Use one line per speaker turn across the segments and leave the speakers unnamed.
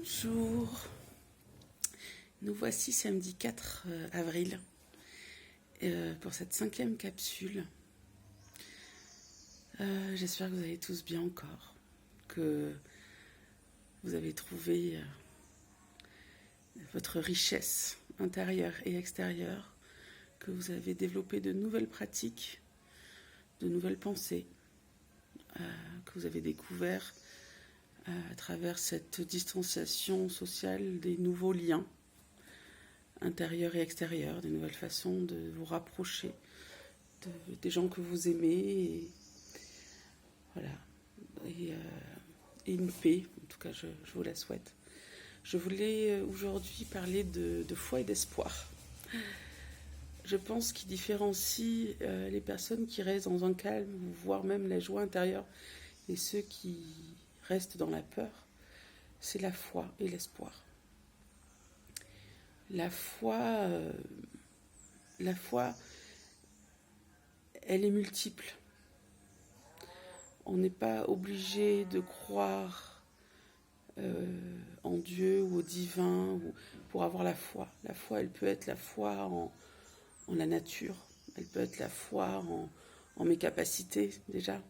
Bonjour, nous voici samedi 4 avril pour cette 5e capsule. J'espère que vous allez tous bien encore, que vous avez trouvé votre richesse intérieure et extérieure, que vous avez développé de nouvelles pratiques, de nouvelles pensées, que vous avez découvert à travers cette distanciation sociale des nouveaux liens intérieurs et extérieurs, des nouvelles façons de vous rapprocher des gens que vous aimez, et voilà, et une paix, en tout cas je vous la souhaite. Je voulais aujourd'hui parler de foi et d'espoir. Je pense qu'il différencie les personnes qui restent dans un calme, voire même la joie intérieure, et ceux qui restent dans la peur, c'est la foi et l'espoir. La foi, elle est multiple. On n'est pas obligé de croire en Dieu ou au divin pour avoir la foi. La foi, elle peut être la foi en la nature, elle peut être la foi en mes capacités déjà,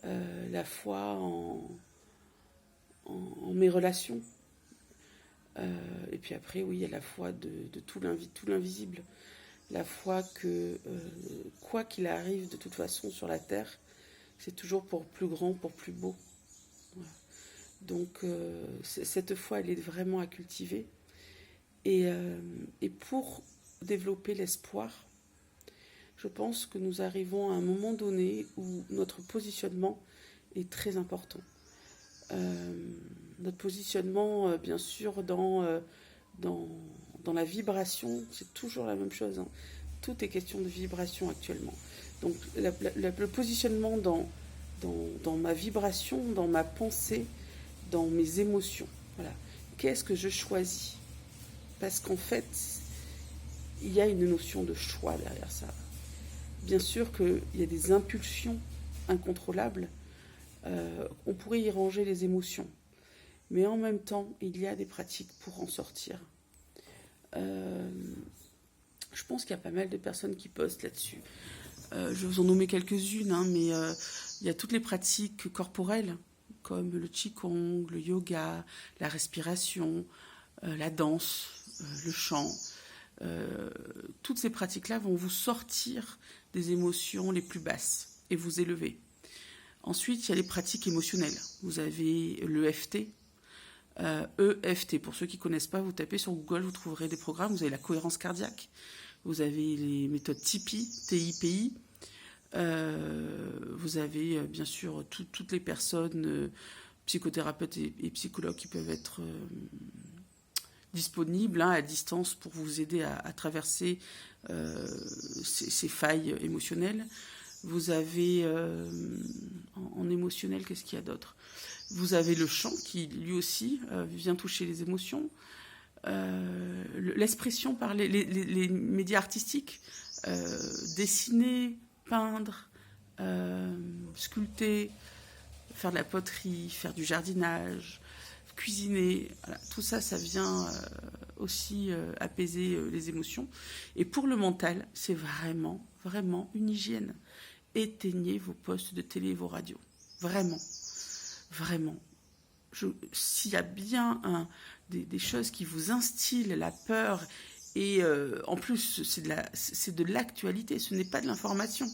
la foi en mes relations. Et puis après, oui, il y a la foi de tout l'invisible. La foi que, quoi qu'il arrive de toute façon sur la terre, c'est toujours pour plus grand, pour plus beau. Voilà. Donc, cette foi, elle est vraiment à cultiver. Et pour développer l'espoir, je pense que nous arrivons à un moment donné où notre positionnement est très important. Notre positionnement, bien sûr, dans la vibration, c'est toujours la même chose. Hein. Tout est question de vibration actuellement. Donc, le positionnement dans ma vibration, dans ma pensée, dans mes émotions. Voilà. Qu'est-ce que je choisis ? Parce qu'en fait, il y a une notion de choix derrière ça. Bien sûr qu'il y a des impulsions incontrôlables. On pourrait y ranger les émotions. Mais en même temps, il y a des pratiques pour en sortir. Je pense qu'il y a pas mal de personnes qui postent là-dessus. Je vais vous en nommer quelques-unes, hein, mais il y a toutes les pratiques corporelles, comme le qigong, le yoga, la respiration, la danse, le chant. Toutes ces pratiques-là vont vous sortir des émotions les plus basses et vous élever. Ensuite, il y a les pratiques émotionnelles. Vous avez l'EFT. EFT, pour ceux qui ne connaissent pas, vous tapez sur Google, vous trouverez des programmes. Vous avez la cohérence cardiaque. Vous avez les méthodes TIPI, TIPI. Vous avez bien sûr toutes les personnes, psychothérapeutes et psychologues qui peuvent être disponibles à distance pour vous aider à traverser ces failles émotionnelles. Vous avez en émotionnel, qu'est-ce qu'il y a d'autre ? Vous avez le chant qui lui aussi vient toucher les émotions. L'expression par les médias artistiques, dessiner, peindre, sculpter, faire de la poterie, faire du jardinage, cuisiner, voilà, tout ça, ça vient aussi apaiser les émotions. Et pour le mental, c'est vraiment, vraiment une hygiène. Éteignez vos postes de télé et vos radios. Vraiment. Vraiment. S'il y a bien des choses qui vous instillent la peur, et en plus, c'est de l'actualité, ce n'est pas de l'information,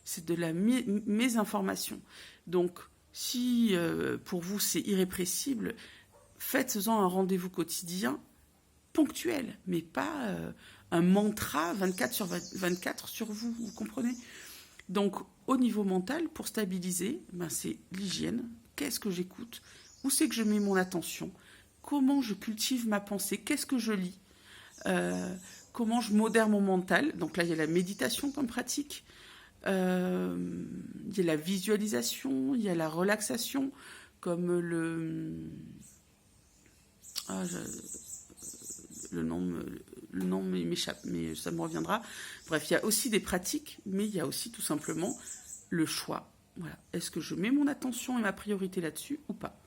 c'est de la mésinformation. Donc, si pour vous c'est irrépressible, faites-en un rendez-vous quotidien ponctuel, mais pas un mantra 24 sur 24 sur vous, vous comprenez ? Donc, au niveau mental, pour stabiliser, c'est l'hygiène. Qu'est-ce que j'écoute ? Où c'est que je mets mon attention ? Comment je cultive ma pensée ? Qu'est-ce que je lis ? Comment je modère mon mental ? Donc là, il y a la méditation comme pratique. Il y a la visualisation, il y a la relaxation, comme le nom m'échappe, mais ça me reviendra. Bref, il y a aussi des pratiques, mais il y a aussi tout simplement le choix. Voilà. Est-ce que je mets mon attention et ma priorité là-dessus ou pas ?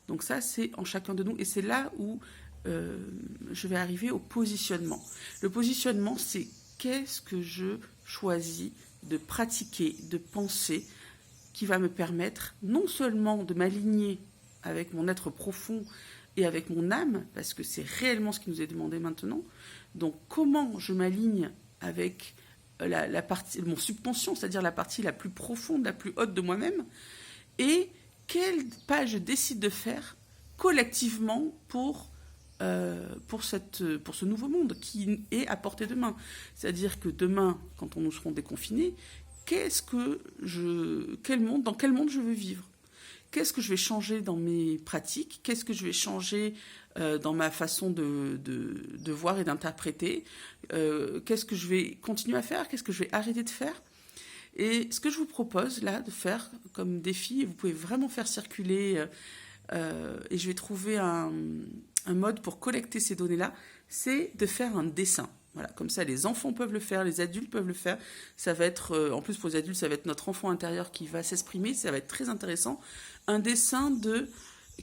Donc ça, c'est en chacun de nous. Et c'est là où je vais arriver au positionnement. Le positionnement, c'est qu'est-ce que je choisis de pratiquer, de penser, qui va me permettre non seulement de m'aligner avec mon être profond et avec mon âme, parce que c'est réellement ce qui nous est demandé maintenant. Donc comment je m'aligne avec la partie, mon subconscient, c'est-à-dire la partie la plus profonde, la plus haute de moi-même, et quel pas je décide de faire collectivement pour ce nouveau monde qui est à portée de main. C'est-à-dire que demain, quand nous serons déconfinés, dans quel monde je veux vivre? Qu'est-ce que je vais changer dans mes pratiques? Qu'est-ce que je vais changer dans ma façon de voir et d'interpréter? Qu'est-ce que je vais continuer à faire? Qu'est-ce que je vais arrêter de faire? Et ce que je vous propose là de faire comme défi, vous pouvez vraiment faire circuler, et je vais trouver un mode pour collecter ces données-là, c'est de faire un dessin. Voilà, comme ça, les enfants peuvent le faire, les adultes peuvent le faire. Ça va être, en plus pour les adultes, ça va être notre enfant intérieur qui va s'exprimer. Ça va être très intéressant. Un dessin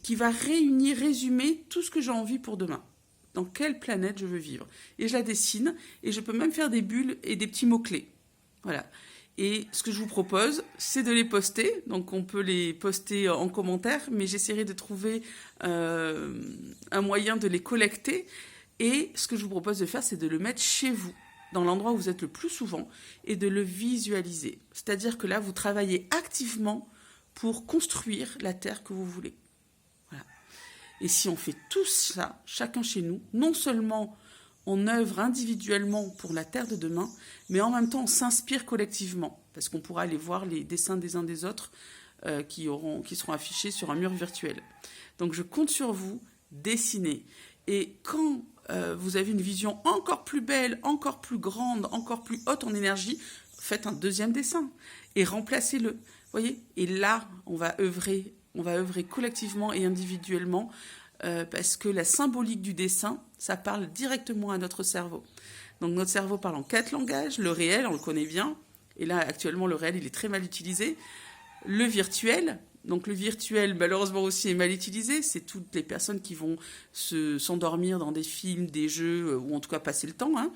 qui va résumer tout ce que j'ai envie pour demain. Dans quelle planète je veux vivre. Et je la dessine, et je peux même faire des bulles et des petits mots-clés. Voilà. Et ce que je vous propose, c'est de les poster. Donc on peut les poster en commentaire, mais j'essaierai de trouver un moyen de les collecter. Et ce que je vous propose de faire, c'est de le mettre chez vous, dans l'endroit où vous êtes le plus souvent, et de le visualiser. C'est-à-dire que là, vous travaillez activement pour construire la terre que vous voulez. Voilà. Et si on fait tout ça, chacun chez nous, non seulement on œuvre individuellement pour la terre de demain, mais en même temps, on s'inspire collectivement, parce qu'on pourra aller voir les dessins des uns des autres qui seront affichés sur un mur virtuel. Donc je compte sur vous, dessinez. Et quand vous avez une vision encore plus belle, encore plus grande, encore plus haute en énergie, faites un deuxième dessin et remplacez-le. Voyez ? Et là, on va œuvrer collectivement et individuellement parce que la symbolique du dessin, ça parle directement à notre cerveau. Donc notre cerveau parle en 4 langages. Le réel, on le connaît bien. Et là, actuellement, le réel, il est très mal utilisé. Le virtuel... Donc le virtuel, malheureusement aussi, est mal utilisé. C'est toutes les personnes qui vont s'endormir dans des films, des jeux, ou en tout cas passer le temps. Hein.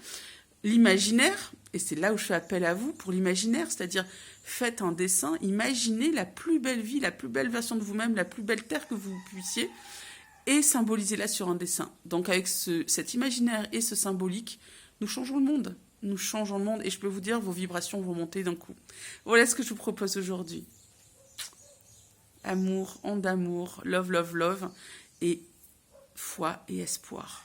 L'imaginaire, et c'est là où je fais appel à vous pour l'imaginaire, c'est-à-dire faites un dessin, imaginez la plus belle vie, la plus belle version de vous-même, la plus belle terre que vous puissiez, et symbolisez-la sur un dessin. Donc avec cet imaginaire et ce symbolique, nous changeons le monde. Nous changeons le monde, et je peux vous dire, vos vibrations vont monter d'un coup. Voilà ce que je vous propose aujourd'hui. Amour, onde d'amour, love, love, love, et foi et espoir.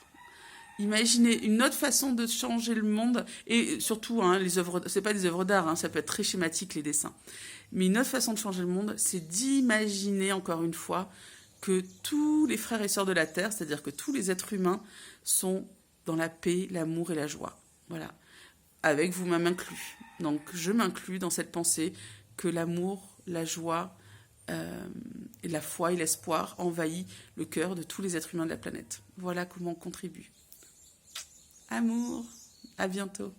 Imaginez une autre façon de changer le monde, et surtout, hein, les œuvres, c'est pas des œuvres d'art, hein, ça peut être très schématique les dessins, mais une autre façon de changer le monde, c'est d'imaginer encore une fois que tous les frères et sœurs de la Terre, c'est-à-dire que tous les êtres humains sont dans la paix, l'amour et la joie. Voilà, avec vous-même inclus. Donc je m'inclus dans cette pensée que l'amour, la joie, et la foi et l'espoir envahit le cœur de tous les êtres humains de la planète. Voilà comment on contribue. Amour, à bientôt.